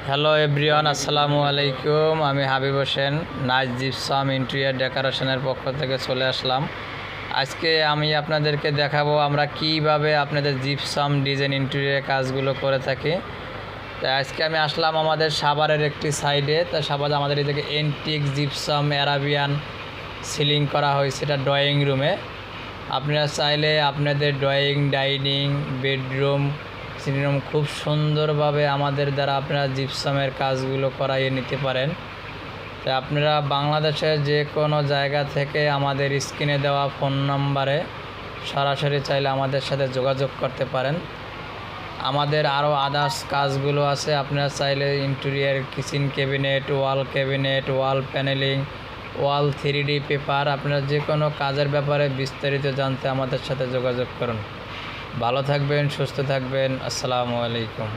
Hello everyone, আসসালামু আলাইকুম। আমি Habib Hossain, nice gypsum interior ডেকোরেশনের পক্ষ থেকে চলে আসলাম। আজকে আমি আপনাদেরকে দেখাবো আমরা কিভাবে আপনাদের জিপসাম ডিজাইন ইন্টেরিয়র কাজগুলো করে থাকি। তাই আজকে আমি আসলাম আমাদের সাভারের একটি সাইডে। তাই সাভারে আমাদের এই থেকে এন্টিক জিপসাম অ্যারাবিয়ান সিলিং করা হয়েছে, এটা ড্রয়িং রুমে। আপনারা চাইলে আপনাদের drawing, dining, bedroom, sitting room খুব সুন্দরভাবে আমাদের দ্বারা আপনারা জিপসামের কাজগুলো করাইয়ে নিতে পারেন। তাই আপনারা বাংলাদেশের যে কোনো জায়গা থেকে আমাদের স্ক্রিনে দেওয়া ফোন নাম্বারে সরাসরি চাইলে আমাদের সাথে যোগাযোগ করতে পারেন। আমাদের আরও আদার্স কাজগুলো আছে। আপনারা চাইলে interior, kitchen cabinet, wall panelling, wall 3D paper, আপনারা যে কোনো কাজের ব্যাপারে বিস্তারিত জানতে আমাদের সাথে যোগাযোগ করুন। ভালো থাকবেন, সুস্থ থাকবেন। আসসালামু আলাইকুম।